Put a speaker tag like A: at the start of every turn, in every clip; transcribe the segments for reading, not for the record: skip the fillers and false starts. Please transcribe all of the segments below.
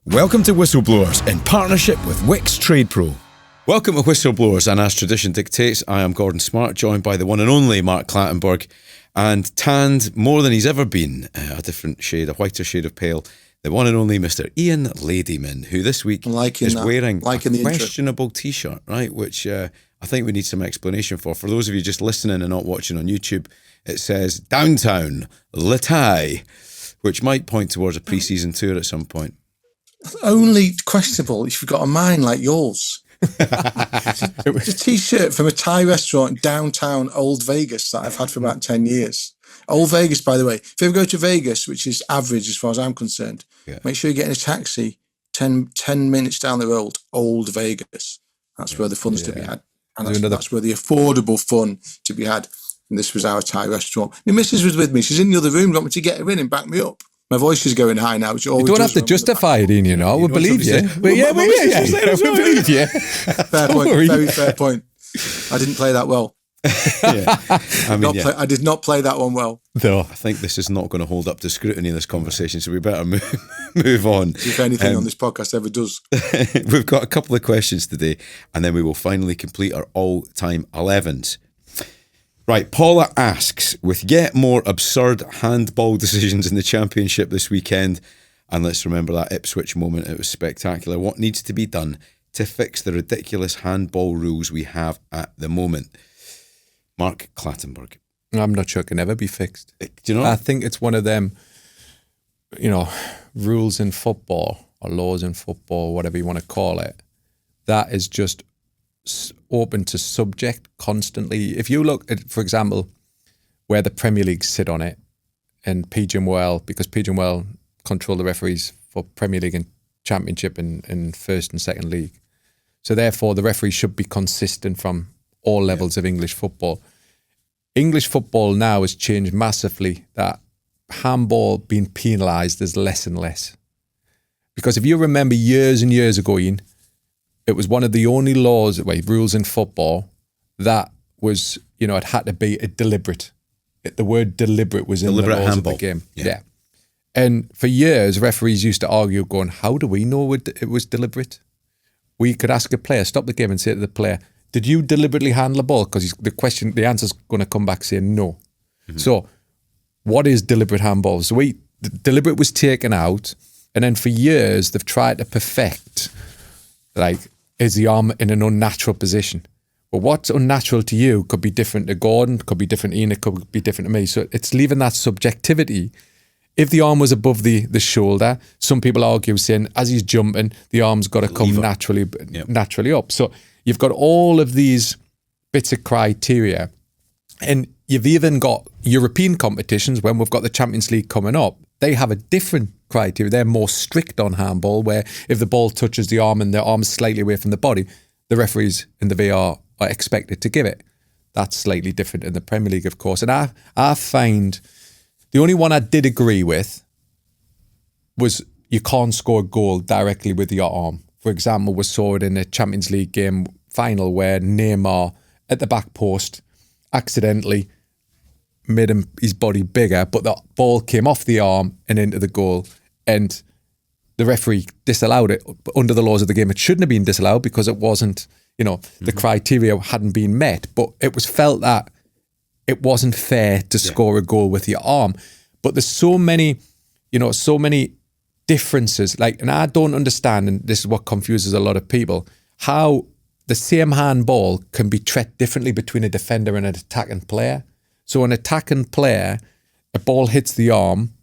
A: Welcome to Whistleblowers in partnership with Wix Trade Pro. Welcome to Whistleblowers, and as tradition dictates, I am Gordon Smart, joined by the one and only Mark Clattenburg, and tanned more than he's ever been, a different shade, a whiter shade of pale, the one and only Mr. Ian Ladyman, who this week is wearing a questionable t-shirt, right, which I think we need some explanation for. For those of you just listening and not watching on YouTube, it says Downtown Latai, which might point towards a pre-season tour at some point.
B: Only questionable if you've got a mind like yours. It's a t-shirt from a Thai restaurant in downtown Old Vegas that I've had for about 10 years. Old Vegas, by the way. If you ever go to Vegas, which is average as far as I'm concerned, make sure you get in a taxi 10 minutes down the road, Old Vegas. That's where the fun's to be had. And that's where the affordable fun to be had. And this was our Thai restaurant. My missus was with me. She's in the other room. Want me to get her in and back me up? My voice is going high now. Which always
C: you don't have to justify it, Ian, you know. We'll believe you. We believe you.
B: Fair point. Very fair point. I didn't play that well. I did not play that one well.
A: No, I think this is not going to hold up to scrutiny in this conversation, so we better move on.
B: If anything on this podcast ever does.
A: We've got a couple of questions today, and then we will finally complete our all-time 11s. Right, Paula asks, with yet more absurd handball decisions in the Championship this weekend, and let's remember that Ipswich moment, it was spectacular, what needs to be done to fix the ridiculous handball rules we have at the moment? Mark Clattenburg.
C: I'm not sure it can ever be fixed.
A: Do you know?
C: I think it's one of them, rules in football or laws in football, whatever you want to call it, that is just open to subject constantly. If you look at, for example, where the Premier League sit on it, and because PGML control the referees for Premier League and Championship and First and Second League. So therefore, the referees should be consistent from all levels of English football. English football now has changed massively, that handball being penalised is less and less. Because if you remember years and years ago, Ian, it was one of the only rules in football that was, it had to be a deliberate. The word deliberate was in the laws handball of the game. Yeah. And for years, referees used to argue going, how do we know it was deliberate? We could ask a player, stop the game and say to the player, did you deliberately handle the ball? Because the answer's going to come back saying no. Mm-hmm. So what is deliberate handball? So deliberate was taken out, and then for years, they've tried to perfect, is the arm in an unnatural position? But what's unnatural to you could be different to Gordon, could be different to Ian, it could be different to me. So it's leaving that subjectivity. If the arm was above the shoulder, some people argue saying as he's jumping, the arm's got to come naturally up. So you've got all of these bits of criteria. And you've even got European competitions when we've got the Champions League coming up. They have a different criteria. They're more strict on handball, where if the ball touches the arm and the arm is slightly away from the body, the referees in the VAR are expected to give it. That's slightly different in the Premier League, of course. And I find the only one I did agree with was you can't score a goal directly with your arm. For example, we saw it in a Champions League game final where Neymar at the back post accidentally made his body bigger, but the ball came off the arm and into the goal, and the referee disallowed it. But under the laws of the game, it shouldn't have been disallowed because it wasn't, the criteria hadn't been met. But it was felt that it wasn't fair to score a goal with your arm. But there's so many differences. And I don't understand, and this is what confuses a lot of people, how the same handball can be treated differently between a defender and an attacking player. So an attacking player, a ball hits the arm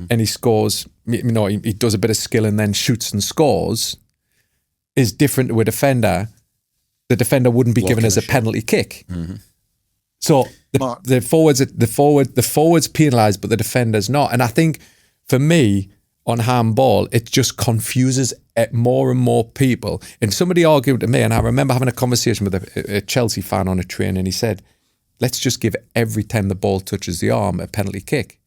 C: and he scores, he does a bit of skill and then shoots and scores, is different to a defender. The defender wouldn't be given as a penalty kick. Mm-hmm. So the forwards penalised, but the defender's not. And I think for me, on handball, it just confuses more and more people. And somebody argued to me, and I remember having a conversation with a Chelsea fan on a train, and he said, let's just give every time the ball touches the arm a penalty kick.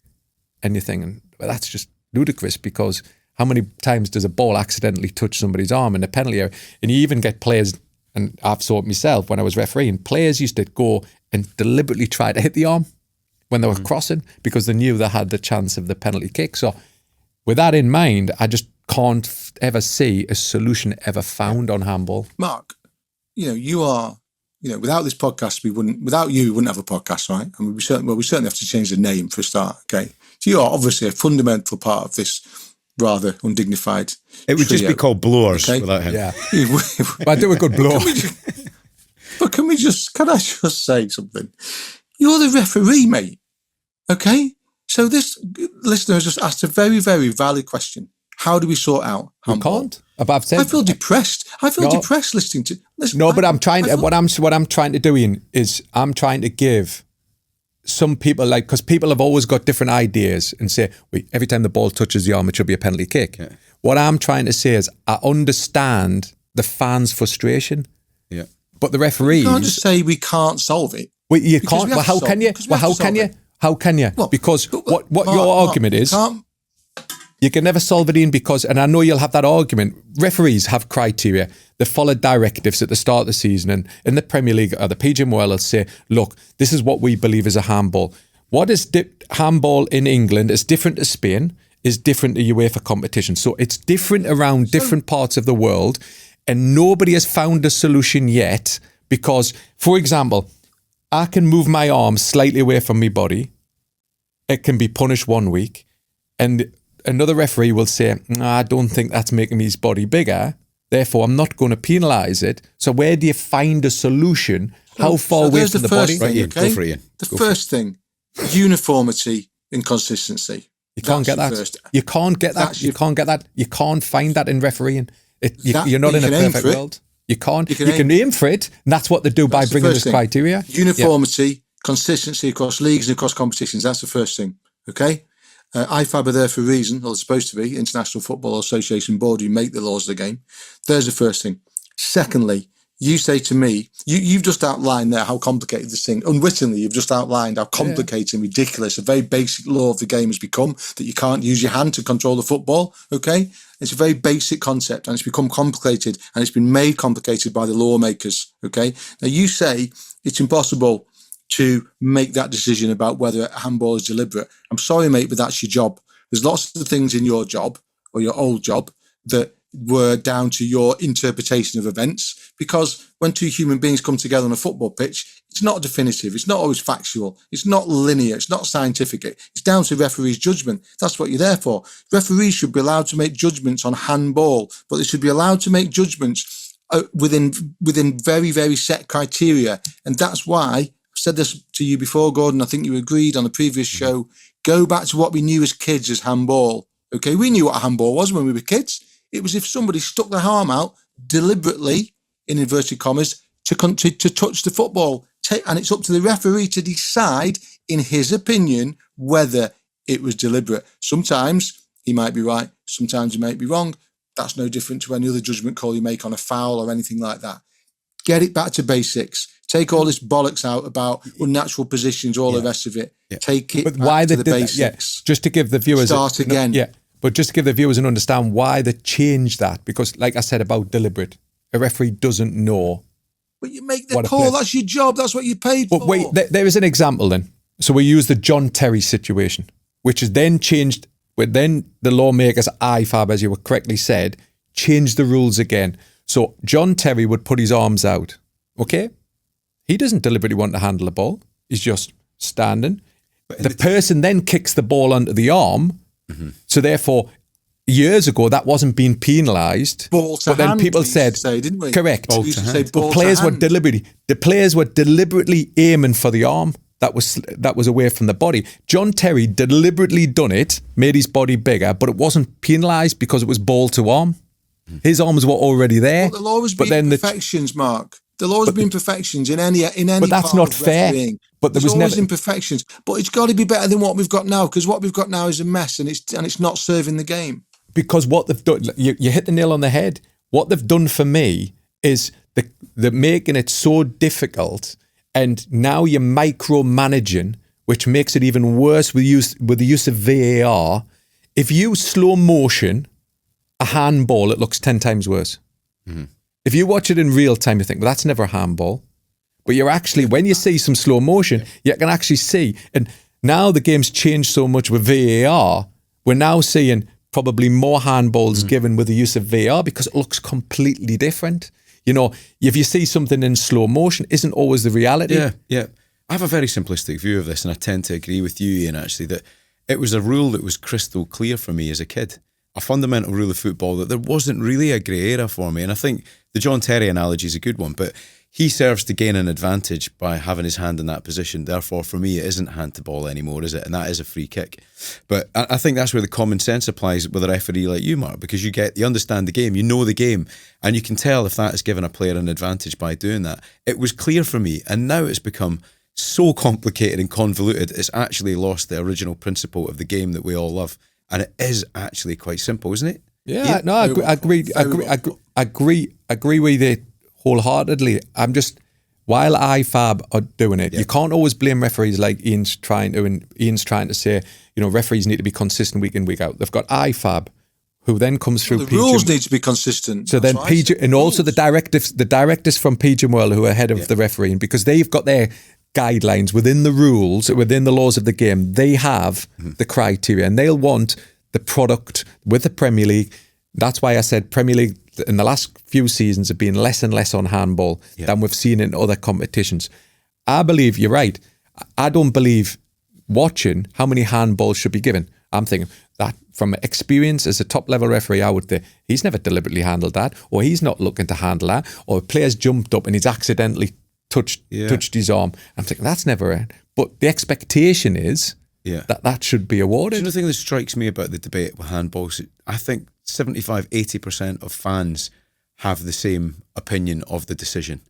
C: And you're thinking, well, that's just ludicrous, because how many times does a ball accidentally touch somebody's arm in a penalty area? And you even get players, and I've saw it myself when I was refereeing, players used to go and deliberately try to hit the arm when they were crossing because they knew they had the chance of the penalty kick. So with that in mind, I just can't ever see a solution ever found on handball.
B: Mark, you are, without this podcast, we wouldn't have a podcast, right? And we certainly have to change the name for a start, okay? So you are obviously a fundamental part of this rather undignified
A: It would just be called Blowers without him.
C: Yeah. I do a good blow.
B: Can I just say something? You're the referee, mate, okay? So this listener has just asked a very, very valid question. How do we sort out handball?
C: We can't. I've said,
B: I feel depressed. Depressed listening to. Listen,
C: but I'm trying to. What I'm trying to do, Ian, is I'm trying to give some people, because people have always got different ideas and say, wait, every time the ball touches the arm, it should be a penalty kick. Yeah. What I'm trying to say is, I understand the fans' frustration.
A: Yeah.
C: But the referees,
B: you can't just say we can't solve it.
C: Well, you can't. Well, how can you? Well, how can you? How can you? Because what your argument is. You can never solve it, Ian, because, and I know you'll have that argument, referees have criteria. They follow directives at the start of the season, and in the Premier League or the PGMOL will say, look, this is what we believe is a handball. What is handball in England is different to Spain, is different to UEFA competition. So it's different around different parts of the world, and nobody has found a solution yet because, for example, I can move my arm slightly away from my body. It can be punished 1 week, and another referee will say, I don't think that's making his body bigger. Therefore, I'm not going to penalise it. So where do you find a solution? How far away from the body?
B: The first thing, uniformity and consistency.
C: You can't get that. You can't get that. You can't get that. You can't find that in refereeing. You're not in a perfect world. You can't. You can aim for it. And that's what they do by bringing this criteria.
B: Uniformity, consistency across leagues and across competitions. That's the first thing. Okay? IFAB are there for a reason, or they're supposed to be, International Football Association Board, who make the laws of the game. There's the first thing. Secondly, you say to me, you've just outlined there how complicated this thing, unwittingly, you've just outlined how complicated and ridiculous a very basic law of the game has become, that you can't use your hand to control the football, okay? It's a very basic concept, and it's become complicated, and it's been made complicated by the lawmakers, okay? Now, you say it's impossible to make that decision about whether a handball is deliberate. I'm sorry, mate, but that's your job. There's lots of things in your job, or your old job, that were down to your interpretation of events, because when two human beings come together on a football pitch, it's not definitive, it's not always factual, it's not linear, it's not scientific, it's down to referees' judgment. That's what you're there for. Referees should be allowed to make judgments on handball, but they should be allowed to make judgments within very, very set criteria. And that's why I've said this to you before, Gordon, I think you agreed on the previous show, go back to what we knew as kids as handball. Okay, we knew what a handball was when we were kids. It was if somebody stuck their arm out deliberately, in inverted commas, to touch the football. And it's up to the referee to decide, in his opinion, whether it was deliberate. Sometimes he might be right, sometimes he might be wrong. That's no different to any other judgment call you make on a foul or anything like that. Get it back to basics. Take all this bollocks out about unnatural positions, all the rest of it. Yeah. Take it back to the basics.
C: Just to give the viewers...
B: Start again.
C: But just to give the viewers and understand why they changed that. Because, like I said about deliberate, a referee doesn't know.
B: But you make the call. That's your job. That's what you paid for.
C: But wait, there is an example then. So we use the John Terry situation, which is then changed. Then the lawmakers, IFAB, as you were correctly said, changed the rules again. So John Terry would put his arms out. Okay? He doesn't deliberately want to handle the ball. He's just standing. The person then kicks the ball onto the arm. Mm-hmm. So therefore, years ago, that wasn't being penalised.
B: Ball to hand, then people said, didn't we?
C: Correct.
B: But
C: players were deliberately aiming for the arm that was away from the body. John Terry deliberately done it, made his body bigger, but it wasn't penalised because it was ball to arm. His arms were already there.
B: Well, there'll always be imperfections, Mark. There'll always be imperfections in any.
C: But that's not fair. But
B: there's always imperfections. But it's got to be better than what we've got now, because what we've got now is a mess, and it's not serving the game.
C: Because what they've done, you hit the nail on the head. What they've done for me is they're making it so difficult, and now you're micromanaging, which makes it even worse with the use of VAR. If you slow motion a handball, it looks 10 times worse. Mm-hmm. If you watch it in real time, you think, well, that's never a handball. But you're actually, when you see some slow motion, you can actually see. And now the game's changed so much with VAR, we're now seeing probably more handballs given with the use of VAR because it looks completely different. You know, if you see something in slow motion, isn't always the reality.
A: Yeah. I have a very simplistic view of this, and I tend to agree with you, Ian, actually, that it was a rule that was crystal clear for me as a kid. A fundamental rule of football that there wasn't really a grey area for me. And I think the John Terry analogy is a good one, but he serves to gain an advantage by having his hand in that position. Therefore, for me, it isn't hand to ball anymore, is it? And that is a free kick. But I think that's where the common sense applies with a referee like you, Mark, because you understand the game, you know the game, and you can tell if that is giving a player an advantage by doing that. It was clear for me, and now it's become so complicated and convoluted, it's actually lost the original principle of the game that we all love. And it is actually quite simple, isn't it?
C: Yeah, no, I agree with it wholeheartedly. I'm just, while IFAB are doing it, you can't always blame referees like Ian's trying to say, you know, referees need to be consistent week in, week out. They've got IFAB, who then comes through
B: the rules need to be consistent.
C: So then PG, and also the directives from PG World, who are head of the refereeing, because they've got their guidelines within the rules, within the laws of the game. They have the criteria, and they'll want the product with the Premier League. That's why I said Premier League in the last few seasons have been less and less on handball than we've seen in other competitions. I believe you're right. I don't believe watching how many handballs should be given. I'm thinking that from experience as a top level referee, I would think he's never deliberately handled that, or he's not looking to handle that, or a player's jumped up and he's accidentally touched his arm. I'm thinking that's never it. But the expectation is that should be awarded.
A: Do you know the thing that strikes me about the debate with handballs? I think 75-80% of fans have the same opinion of the decision.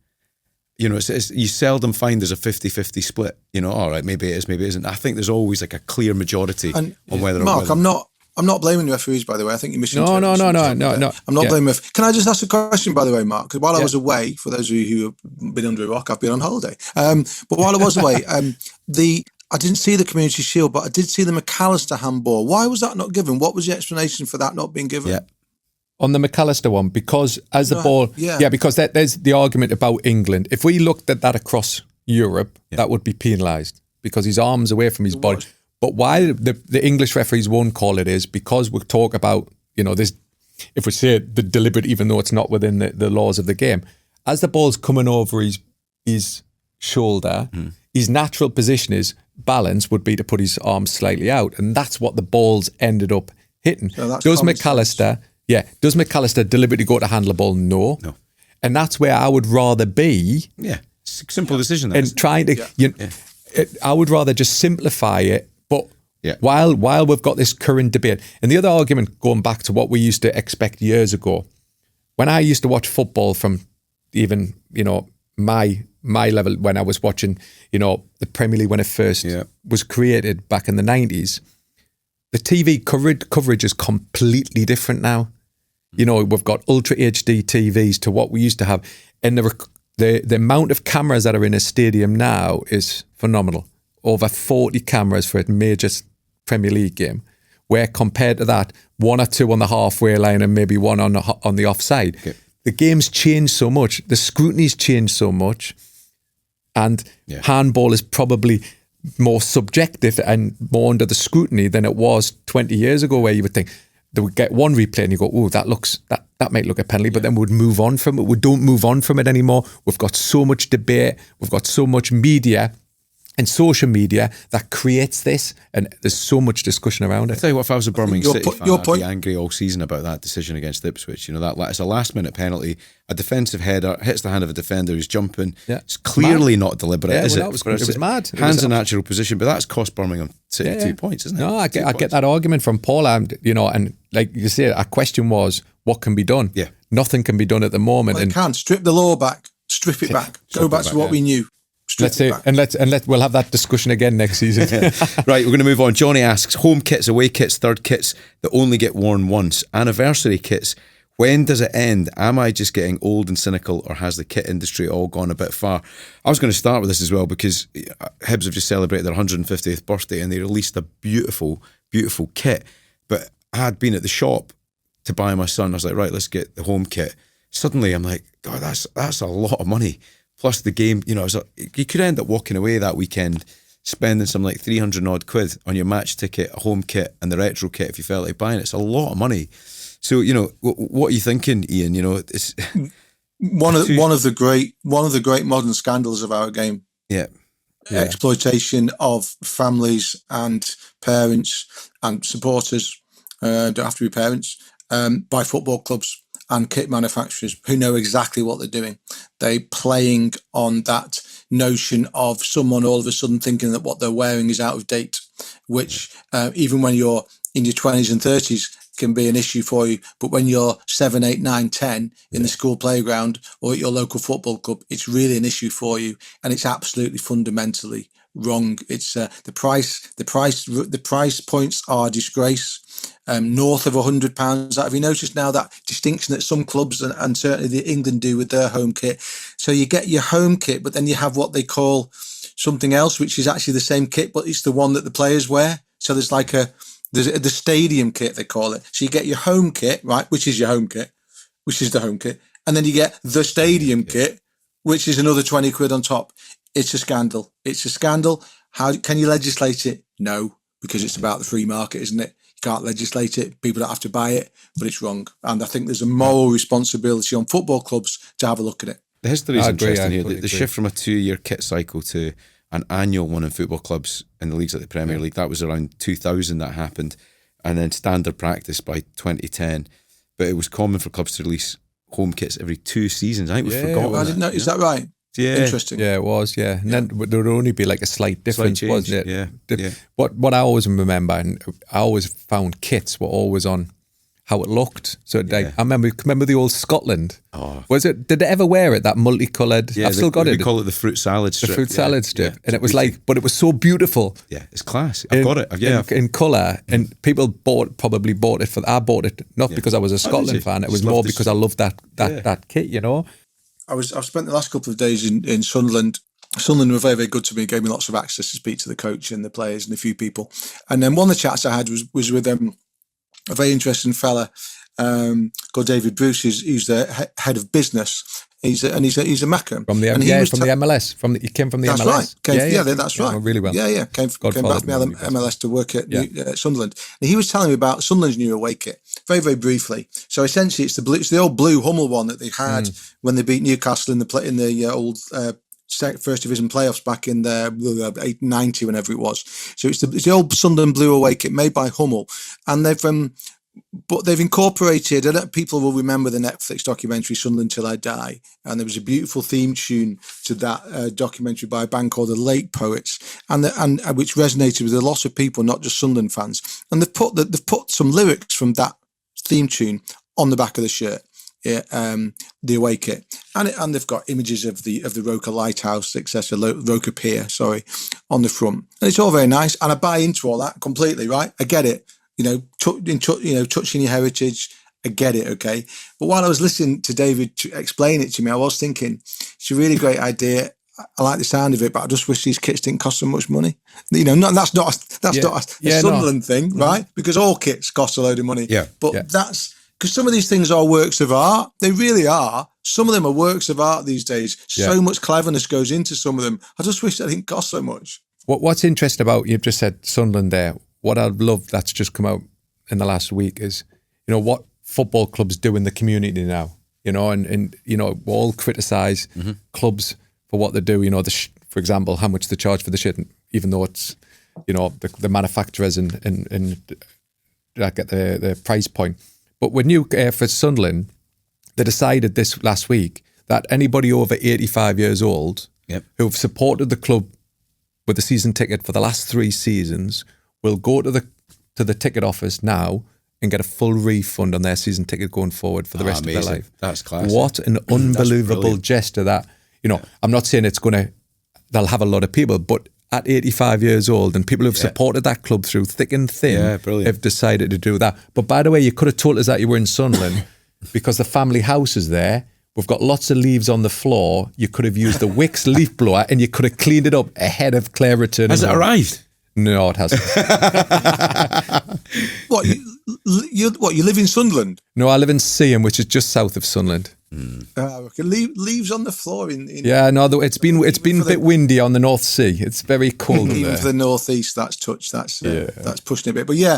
A: You know, you seldom find there's a 50-50 split. You know, all right, maybe it is, maybe it isn't. I think there's always like a clear majority on whether.
B: Mark, I'm not blaming the referees, by the way. I think you're missing.
C: No. I'm not
B: blaming. Can I just ask a question, by the way, Mark? Because while I was away, for those of you who have been under a rock, I've been on holiday. But while I was away, I didn't see the Community Shield, but I did see the McAllister handball. Why was that not given? What was the explanation for that not being given?
A: Yeah.
C: On the McAllister one, because as the ball, because there's the argument about England. If we looked at that across Europe, that would be penalised because his arm's away from his body. But why the English referees won't call it is because we talk about, you know, this, if we say the deliberate, even though it's not within the laws of the game, as the ball's coming over his shoulder, his natural position is balance would be to put his arms slightly out. And that's what the balls ended up hitting.
B: So
C: does McAllister deliberately go to handle the ball? No. And that's where I would rather be.
A: Yeah. It's a simple decision.
C: And trying to, I would rather just simplify it. But while we've got this current debate, and the other argument going back to what we used to expect years ago, when I used to watch football from even, you know, my level, when I was watching, you know, the Premier League when it first was created back in the 90s, the TV coverage is completely different now. You know, we've got Ultra HD TVs to what we used to have. And the amount of cameras that are in a stadium now is phenomenal. Over 40 cameras for a major Premier League game, where compared to that, one or two on the halfway line and maybe one on the offside. Okay. The game's changed so much. The scrutiny's changed so much. And handball is probably more subjective and more under the scrutiny than it was 20 years ago, where you would think they would get one replay and you go, oh, that might look a penalty, but then we'd move on from it. We don't move on from it anymore. We've got so much debate. We've got so much media and social media that creates this, and there's so much discussion around it.
A: I'll tell you what, if I was a Birmingham City fan, I'd be angry all season about that decision against Ipswich. You know, that it's a last-minute penalty, a defensive header, hits the hand of a defender who's jumping. Yeah. It's clearly not deliberate, is it?
C: It was mad.
A: Hands in natural position, but that's cost Birmingham City 2 points, isn't it?
C: No, I get that argument from Paul, and you know, and like you say, our question was, what can be done? Yeah. Nothing can be done at the moment.
B: Well, it can. Strip the law back, strip it back, go back to what we knew.
C: Let's we'll have that discussion again next season.
A: Right, we're going to move on. Johnny asks, home kits, away kits, third kits that only get worn once, anniversary kits, when does it end? Am I just getting old and cynical, or has the kit industry all gone a bit far? I was going to start with this as well, because Hibs have just celebrated their 150th birthday and they released a beautiful, beautiful kit. But I had been at the shop to buy my son. I was like, right, let's get the home kit. Suddenly I'm like, God, that's a lot of money. Plus the game, you know, you could end up walking away that weekend spending some like 300 odd quid on your match ticket, a home kit, and the retro kit if you felt like buying it. It's a lot of money. So, you know, what are you thinking, Ian? You know, it's
B: one of the great modern scandals of our game.
A: Yeah.
B: Exploitation of families and parents and supporters, don't have to be parents, by football clubs and kit manufacturers who know exactly what they're doing. They playing on that notion of someone all of a sudden thinking that what they're wearing is out of date, which even when you're in your 20s and 30s can be an issue for you. But when you're 7, 8, 9, 10 in the school playground or at your local football club, it's really an issue for you. And it's absolutely fundamentally wrong. It's the price points are a disgrace. North of £100. Have you noticed now that distinction that some clubs and certainly the England do with their home kit? So you get your home kit, but then you have what they call something else, which is actually the same kit, but it's the one that the players wear. So there's like the stadium kit, they call it. So you get your home kit, right, which is your home kit, which is the home kit. And then you get the stadium kit, which is another 20 quid on top. It's a scandal. It's a scandal. How can you legislate it? No, because it's about the free market, isn't it? You can't legislate it. People don't have to buy it, but it's wrong. And I think there's a moral responsibility on football clubs to have a look at it.
A: The history is interesting here. The shift from a 2-year kit cycle to an annual one in football clubs in the leagues like the Premier League, that was around 2000 that happened. And then standard practice by 2010. But it was common for clubs to release home kits every 2 seasons. I think we've forgotten
B: I didn't know. Is that right?
A: Yeah.
B: Interesting.
C: Yeah, it was, yeah. And then there would only be like a slight difference, wasn't it?
A: Yeah.
C: What I always remember, and I always found kits were always on how it looked. So like, I remember the old Scotland.
A: Oh.
C: Was it? Did they ever wear it? That multicoloured?
A: Yeah,
C: I've still got it.
A: We call it the fruit salad strip.
C: The fruit salad strip. And it was like, but it was so beautiful.
A: Yeah, it's class. I've got it.
C: In colour. And people probably bought it I bought it not because I was a Scotland fan. It was more because I loved that kit, you know.
B: I've spent the last couple of days in Sunderland. Sunderland were very, very good to me, gave me lots of access to speak to the coach and the players and a few people. And then one of the chats I had was with a very interesting fella called David Bruce. He's the head of business. He's a Macca.
C: From the MLS. He came from the
B: that's
C: MLS.
B: Right. That's right.
C: Really well.
B: Yeah. Came back from the MLS to work at Sunderland. And he was telling me about Sunderland's new away kit, very, very briefly. So essentially, it's the old blue Hummel one that they had when they beat Newcastle in the old First Division playoffs back in the 890, whenever it was. So it's the old Sunderland blue away kit made by Hummel, and they've incorporated. People will remember the Netflix documentary Sunderland Till I Die, and there was a beautiful theme tune to that documentary by a band called the Lake Poets, and which resonated with a lot of people, not just Sunderland fans. And they've put some lyrics from that theme tune on the back of the shirt. The away kit, and they've got images of the Roker Lighthouse, etc., Roker Pier, on the front, and it's all very nice. And I buy into all that completely. Right, I get it. Touching your heritage, I get it. Okay, but while I was listening to David explain it to me, I was thinking it's a really great idea. I like the sound of it, but I just wish these kits didn't cost so much money. That's not a Sunderland thing, right? Because all kits cost a load of money.
A: Yeah,
B: but that's. Because some of these things are works of art. They really are. Some of them are works of art these days. So much cleverness goes into some of them. I just wish they didn't cost so much.
C: What's interesting about, you've just said Sunderland there, what I've loved that's just come out in the last week is, what football clubs do in the community now. And we all criticise clubs for what they do. For example, how much they charge for the shit, even though it's, the manufacturers and that get the price point. But with for Sunderland, they decided this last week that anybody over 85 years old who've supported the club with a season ticket for the last 3 seasons will go to the ticket office now and get a full refund on their season ticket going forward for the rest of their life.
A: That's class.
C: What an unbelievable gesture that, I'm not saying they'll have a lot of people, but at 85 years old, and people who've supported that club through thick and thin have decided to do that. But by the way, you could have told us that you were in Sunderland because the family house is there. We've got lots of leaves on the floor. You could have used the Wix leaf blower and you could have cleaned it up ahead of Claire returning.
A: Has it arrived?
C: No, it hasn't.
B: What, you live in Sunderland?
C: No, I live in Seaham, which is just south of Sunderland.
B: Leaves on the floor in
C: Yeah, no, it's been a bit windy on the North Sea. It's very cold
B: even
C: there.
B: for the northeast. That's pushing it a bit. But yeah,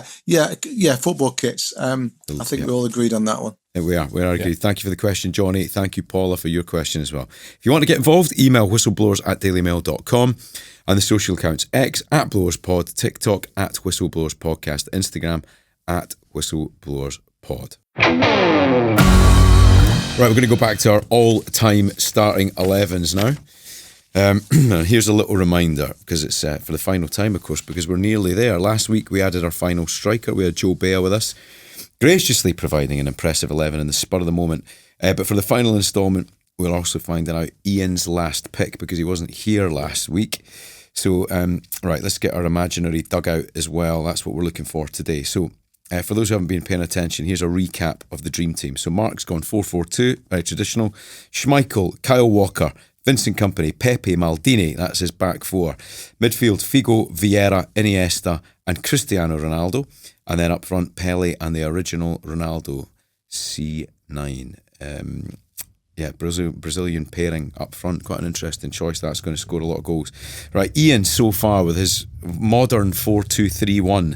B: football kits. I think we're all agreed on that one.
A: We are agreed. Yeah. Thank you for the question, Johnny. Thank you, Paula, for your question as well. If you want to get involved, email whistleblowers@dailymail.com, and the social accounts: X @BlowersPod, TikTok @WhistleblowersPodcast, Instagram @WhistleblowersPod. Right, we're going to go back to our all-time starting 11s now. Here's a little reminder, because it's for the final time, of course, because we're nearly there. Last week we added our final striker. We had Joe Bea with us, graciously providing an impressive 11 in the spur of the moment. But for the final instalment, we're also finding out Ian's last pick, because he wasn't here last week. So, right, let's get our imaginary dugout as well. That's what we're looking for today. So, for those who haven't been paying attention, here's a recap of the dream team. So Mark's gone 4-4-2, very traditional. Schmeichel, Kyle Walker, Vincent Kompany, Pepe, Maldini, that's his back four. Midfield, Figo, Vieira, Iniesta and Cristiano Ronaldo. And then up front, Pele and the original Ronaldo, C9. Brazilian pairing up front. Quite an interesting choice. That's going to score a lot of goals. Right, Ian so far with his modern 4-2-3-1.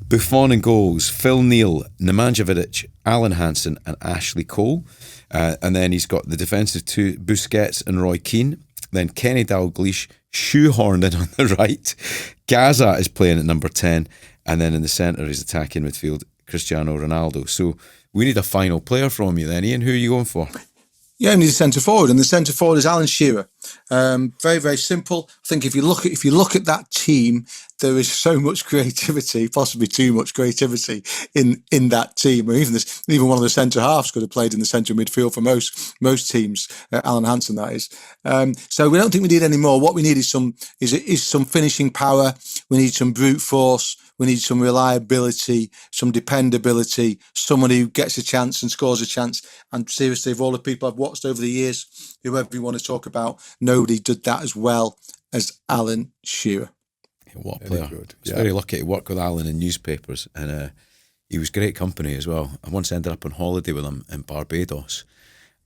A: Buffon in goals, Phil Neal, Nemanja Vidic, Alan Hansen and Ashley Cole. And then he's got the defensive two, Busquets and Roy Keane. Then Kenny Dalglish, shoehorned in on the right. Gaza is playing at number 10. And then in the centre is attacking midfield, Cristiano Ronaldo. So we need a final player from you then. Ian, who are you going for?
B: Yeah, we need a centre forward, and the centre forward is Alan Shearer. Very, very simple. I think if you look at that team, there is so much creativity, possibly too much creativity in that team. Or even one of the centre halves could have played in the centre midfield for most teams. Alan Hansen, that is. So we don't think we need any more. What we need is some finishing power. We need some brute force. We need some reliability, some dependability, someone who gets a chance and scores a chance. And seriously, of all the people I've watched over the years, whoever you want to talk about, nobody did that as well as Alan Shearer.
A: What a player. I was very lucky to work with Alan in newspapers, and he was great company as well. I once ended up on holiday with him in Barbados,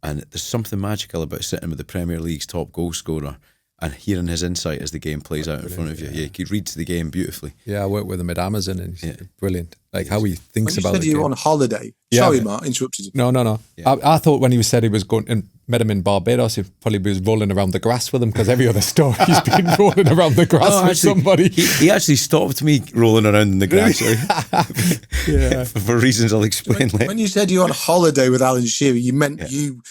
A: and there's something magical about sitting with the Premier League's top goal scorer and hearing his insight as the game plays out in front of you. Yeah, he reads the game beautifully. Yeah,
C: I worked with him at Amazon, and he's brilliant. Like how he thinks about it.
B: You said you were on holiday. Sorry, Mark, interrupted you.
C: No. Yeah. I thought when he said he was going and met him in Barbados, he probably was rolling around the grass with him, because every other story he's been rolling around the grass with somebody.
A: He actually stopped me rolling around in the grass. For reasons I'll explain later.
B: When you said you were on holiday with Alan Shearer, you meant you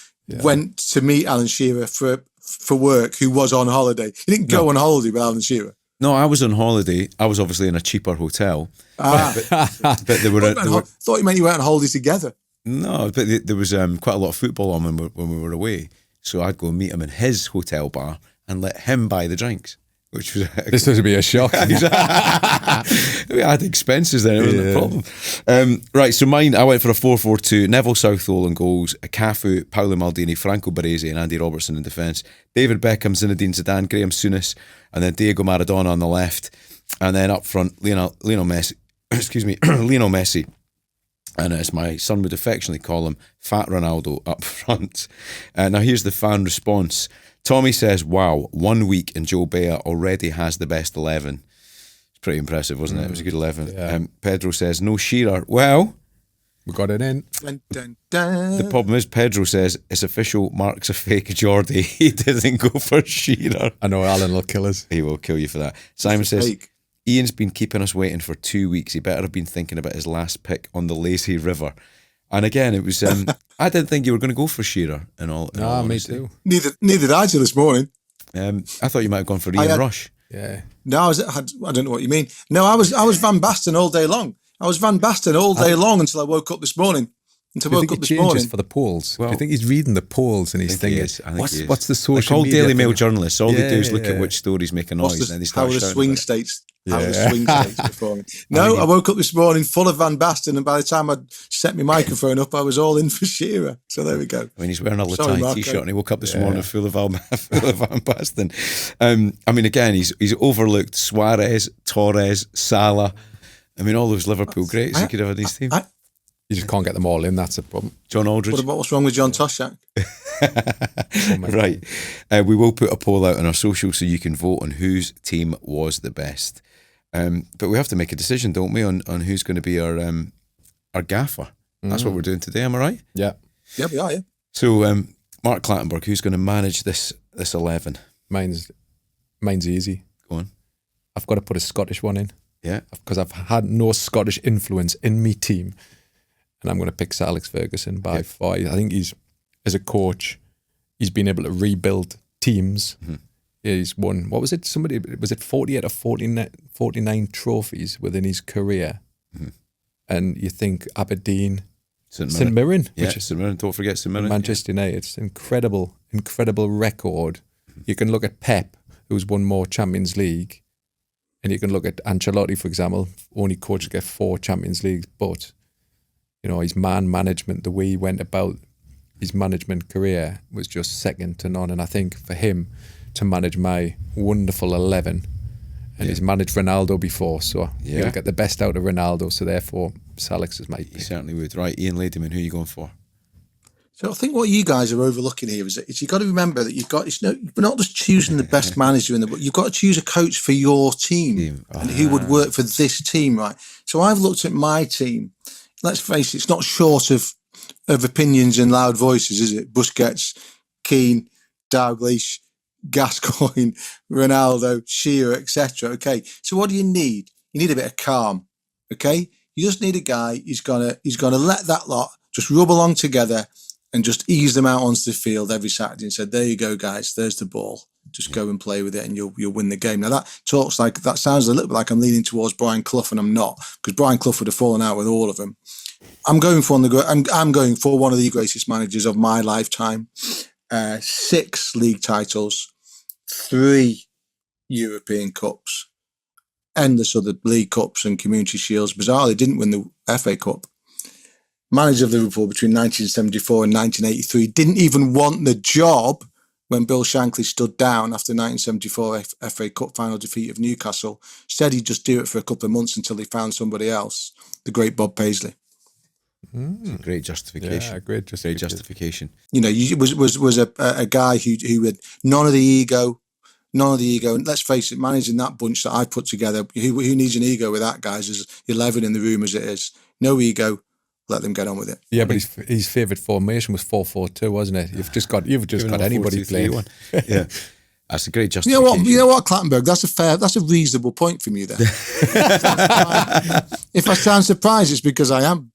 B: went to meet Alan Shearer for work, who was on holiday. You didn't go on holiday with Alan Shearer.
A: No, I was on holiday. I was obviously in a cheaper hotel. But there were.
B: Thought you meant you went on holiday together.
A: No, but there was quite a lot of football on when we were away. So I'd go and meet him in his hotel bar and let him buy the drinks, which was
C: this would be a shock.
A: We had expenses there. It wasn't a problem. Right, so mine, I went for a 4-4-2. Neville Southall in goals, Cafu, Paolo Maldini, Franco Baresi and Andy Robertson in defence. David Beckham, Zinedine Zidane, Graham Souness, and then Diego Maradona on the left. And then up front, Lionel Messi. Lionel Messi. And as my son would affectionately call him, Fat Ronaldo up front. Now here's the fan response. Tommy says, wow, 1 week and Joe Bea already has the best 11. It's pretty impressive, wasn't it? It was a good 11. Yeah. Pedro says, no Shearer. Well,
C: we got it in.
B: Dun, dun, dun.
A: The problem is, Pedro says, it's official, Mark's a fake Geordie. He didn't go for Shearer.
C: I know Alan will kill us.
A: He will kill you for that. Simon says, fake. Ian's been keeping us waiting for 2 weeks. He better have been thinking about his last pick on the lazy river. And again, it was, I didn't think you were going to go for Shearer in all
C: me too.
B: Neither did I till this morning.
A: I thought you might have gone for Ian Rush.
C: Yeah.
B: No, I don't know what you mean. No, I was Van Basten all day long. I was Van Basten all day long until I woke up this morning.
C: Do you think he changes for the polls? Well, do you think he's reading the polls and he's thinking, what's the social media?
A: They're called Daily Mail journalists. All they do is look at which stories make a noise. And they start
B: how are the swing states? How are the swing states performing? No, I woke up this morning full of Van Basten, and by the time I'd set my microphone up, I was all in for Shearer. So there we go.
A: I mean, he's wearing a Latai t-shirt and he woke up this morning full of Van Basten. I mean, again, he's overlooked Suarez, Torres, Salah. I mean, all those Liverpool greats he could have on his team.
C: You just can't get them all in. That's a problem.
A: John Aldridge.
B: What's wrong with John Toshak?
A: Right. We will put a poll out on our social so you can vote on whose team was the best. But we have to make a decision, don't we, on who's going to be our gaffer. That's what we're doing today, am I right?
C: Yeah.
B: Yeah, we are, yeah.
A: So, Mark Clattenburg, who's going to manage this 11?
C: Mine's easy.
A: Go on.
C: I've got to put a Scottish one in.
A: Yeah.
C: Because I've had no Scottish influence in me team. And I'm going to pick Sir Alex Ferguson by far. I think as a coach, he's been able to rebuild teams. Mm-hmm. He's won, what was it? Was it 48 or 49 trophies within his career? Mm-hmm. And you think Aberdeen, St Mirren.
A: Yeah, St Mirren, don't forget St Mirren.
C: Manchester United, it's incredible record. Mm-hmm. You can look at Pep, who's won more Champions League, and you can look at Ancelotti, for example, only coach to get 4 Champions Leagues, but his man management, the way he went about his management career was just second to none. And I think for him to manage my wonderful 11, and he's managed Ronaldo before, so he'll get the best out of Ronaldo. So therefore, Alex is my pick.
A: He certainly would. Right, Ian Ladyman, who are you going for?
B: So I think what you guys are overlooking here is you've got to remember that you're not just choosing the best manager in the book. You've got to choose a coach for your team and who would work for this team, right? So I've looked at my team. Let's face it, it's not short of opinions and loud voices, is it? Busquets, Keane, Dalglish, Gascoigne, Ronaldo, Shearer, etc. Okay, so what do you need? You need a bit of calm. Okay, you just need a guy who's gonna let that lot just rub along together and just ease them out onto the field every Saturday and said, "There you go, guys. There's the ball. Just go and play with it, and you'll win the game." Now that sounds a little bit like I'm leaning towards Brian Clough, and I'm not, because Brian Clough would have fallen out with all of them. I'm going for one of the greatest managers of my lifetime. 6 league titles, 3 European Cups, endless other League Cups and Community Shields. Bizarrely, didn't win the FA Cup. Manager of Liverpool between 1974 and 1983. Didn't even want the job when Bill Shankly stood down after the 1974 FA Cup final defeat of Newcastle. Said he'd just do it for a couple of months until he found somebody else. The great Bob Paisley.
A: Great justification.
C: Yeah, great
A: justification.
B: He was a guy who had none of the ego. And let's face it, managing that bunch that I've put together, who needs an ego with that, guys? There's 11 in the room as it is. No ego. Let them get on with it.
C: Yeah, but his favourite formation was 4-4-2, wasn't it? You've just got anybody playing.
A: Yeah. That's a great justification.
B: You know what, Clattenburg? That's a reasonable point from you there. If I sound surprised, it's because I am.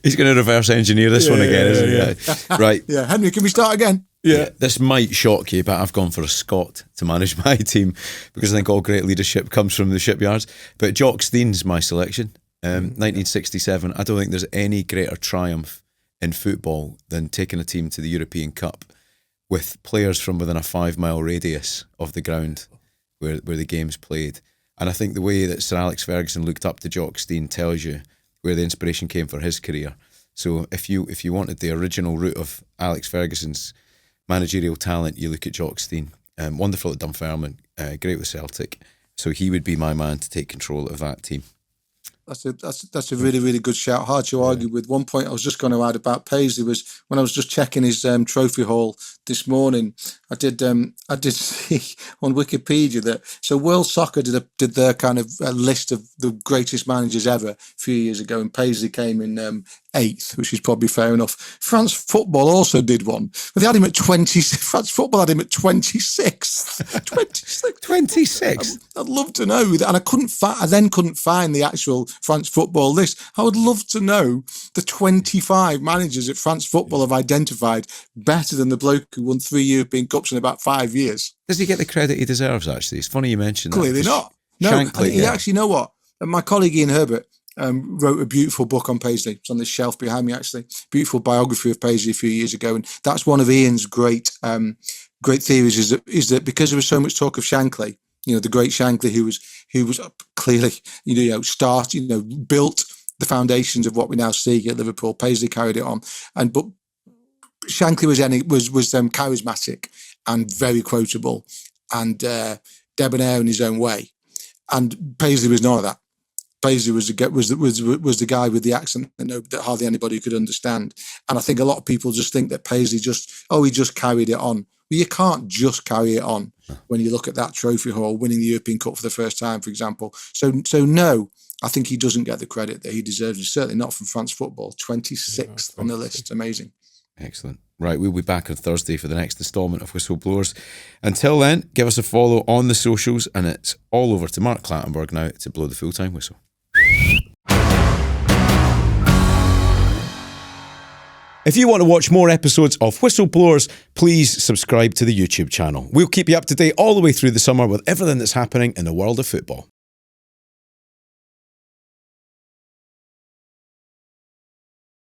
A: He's going to reverse engineer this one again, isn't he? Right.
B: Yeah, Henry, can we start again?
A: Yeah. This might shock you, but I've gone for a Scot to manage my team because I think all great leadership comes from the shipyards. But Jock Stein's my selection. 1967. I don't think there's any greater triumph in football than taking a team to the European Cup with players from within a 5-mile radius of the ground where the game's played. And I think the way that Sir Alex Ferguson looked up to Jock Stein tells you where the inspiration came for his career. So if you wanted the original route of Alex Ferguson's managerial talent, you look at Jock Stein. Wonderful at Dunfermline, great with Celtic. So he would be my man to take control of that team.
B: That's a really, really good shout. Hard to argue with. One point I was just going to add about Paisley was when I was just checking his trophy haul this morning. I did see on Wikipedia that World Soccer did their kind of list of the greatest managers ever a few years ago, and Paisley came in 8th, which is probably fair enough. France Football also did one, but they had him at 20. France Football had him at 26th.
A: 26th.
B: I'd love to know that, and I then couldn't find the actual France Football list. I would love to know the 25 managers that France Football have identified better than the bloke who won 3 European Cups in about 5 years.
A: Does he get the credit he deserves, actually? It's funny you mentioned that.
B: Clearly not. No,
A: Shankly,
B: actually, you know what? My colleague Ian Herbert wrote a beautiful book on Paisley. It's on the shelf behind me, actually. Beautiful biography of Paisley a few years ago. And that's one of Ian's great theories is that because there was so much talk of Shankly, the great Shankly who was clearly, built the foundations of what we now see at Liverpool. Paisley carried it on. But Shankly was charismatic and very quotable and debonair in his own way. And Paisley was none of that. Paisley was the guy with the accent that hardly anybody could understand. And I think a lot of people just think that Paisley he just carried it on. Well, you can't just carry it on when you look at that trophy haul, winning the European Cup for the first time, for example. So no, I think he doesn't get the credit that he deserves. Certainly not from France football. 26th on the list. Amazing.
A: Excellent. Right, we'll be back on Thursday for the next instalment of Whistleblowers. Until then, give us a follow on the socials, and it's all over to Mark Clattenburg now to blow the full-time whistle. If you want to watch more episodes of Whistleblowers, please subscribe to the YouTube channel. We'll keep you up to date all the way through the summer with everything that's happening in the world of football.